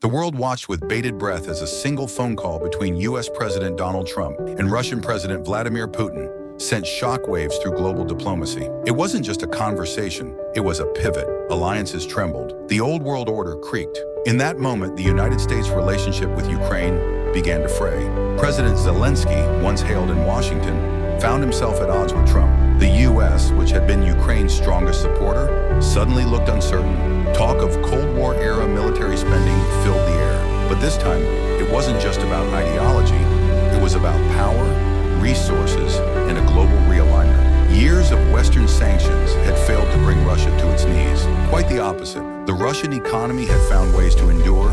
The world watched with bated breath as a single phone call between US President Donald Trump and Russian President Vladimir Putin sent shockwaves through global diplomacy. It wasn't just a conversation, it was a pivot. Alliances trembled. The old world order creaked. In that moment, the United States' relationship with Ukraine began to fray. President Zelensky, once hailed in Washington, found himself at odds with Trump. The US, which had been Ukraine's strongest supporter, suddenly looked uncertain. Talk of Cold War-era military spending filled the air. But this time, it wasn't just about ideology. It was about power, resources, and a global realignment. Years of Western sanctions had failed to bring Russia to its knees. Quite the opposite. The Russian economy had found ways to endure,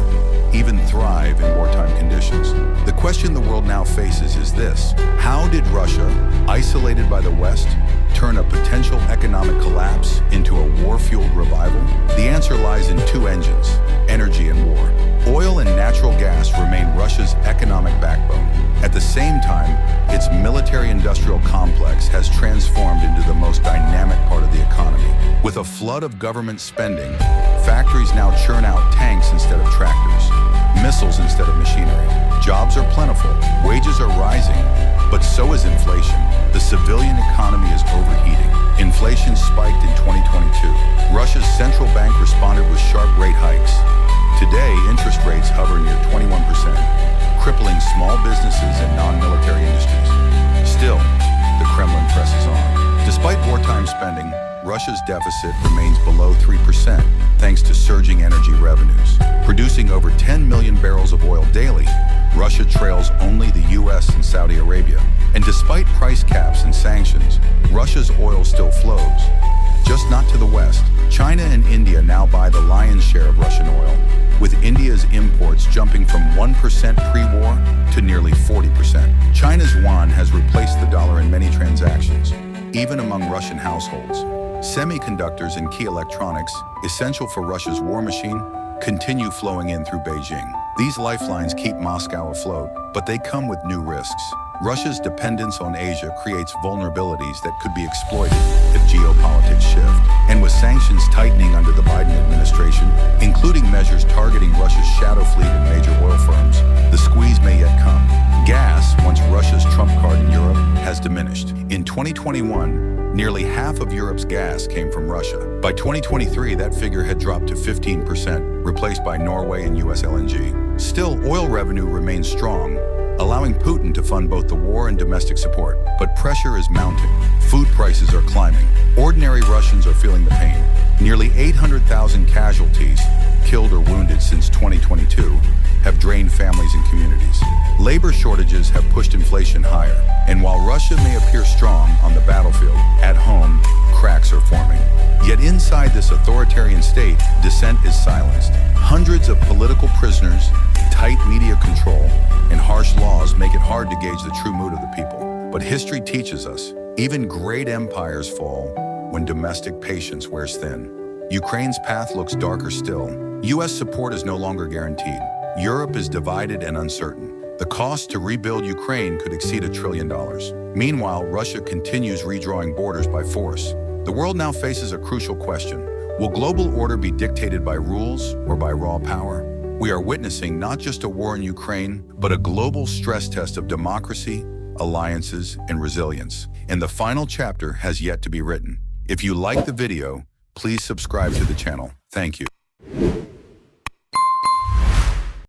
even thrive in wartime conditions. The question the world now faces is this: how did Russia, isolated by the West, turn a potential economic collapse into a war-fueled revival? The answer lies in two engines: energy and war. Oil and natural gas remain Russia's economic backbone. At the same time, its military-industrial complex has transformed into the most dynamic part of the economy. With a flood of government spending, factories now churn out tanks instead of tractors, missiles instead of machinery. Jobs are plentiful, wages are rising, but so is inflation. The civilian economy is overheating. Inflation spiked in 2022. Russia's central bank responded with sharp rate hikes. Today, interest rates hover near 21%, crippling small businesses and non-military industries. Still, the Kremlin presses on. Despite wartime spending, Russia's deficit remains below 3% thanks to surging energy revenues. Producing over 10 million barrels of oil daily, Russia trails only the US and Saudi Arabia. And despite price caps and sanctions, Russia's oil still flows, just not to the West. China and India now buy the lion's share of Russian oil, with India's imports jumping from 1% pre-war to nearly 40%. China's yuan has replaced the dollar in many transactions, even among Russian households. Semiconductors and key electronics, essential for Russia's war machine, continue flowing in through Beijing. These lifelines keep Moscow afloat, but they come with new risks. Russia's dependence on Asia creates vulnerabilities that could be exploited if geopolitics shift. And with sanctions tightening under the Biden administration, including measures targeting Russia's shadow fleet and major oil firms, the squeeze may yet come. Gas, once Russia's trump card in Europe, has diminished. In 2021, nearly half of Europe's gas came from Russia. By 2023, that figure had dropped to 15%, replaced by Norway and US LNG. Still, oil revenue remains strong, allowing Putin to fund both the war and domestic support. But pressure is mounting. Food prices are climbing. Ordinary Russians are feeling the pain. Nearly 800,000 casualties, killed or wounded since 2022, have drained families and communities. Labor shortages have pushed inflation higher. And while Russia may appear strong on the battlefield, at home, cracks are forming. Yet inside this authoritarian state, dissent is silenced. Hundreds of political prisoners, tight media control, and harsh laws make it hard to gauge the true mood of the people. But history teaches us, even great empires fall when domestic patience wears thin. Ukraine's path looks darker still. US support is no longer guaranteed. Europe is divided and uncertain. The cost to rebuild Ukraine could exceed $1 trillion. Meanwhile, Russia continues redrawing borders by force. The world now faces a crucial question. Will global order be dictated by rules or by raw power? We are witnessing not just a war in Ukraine, but a global stress test of democracy, alliances, and resilience. And the final chapter has yet to be written. If you like the video, please subscribe to the channel. Thank you.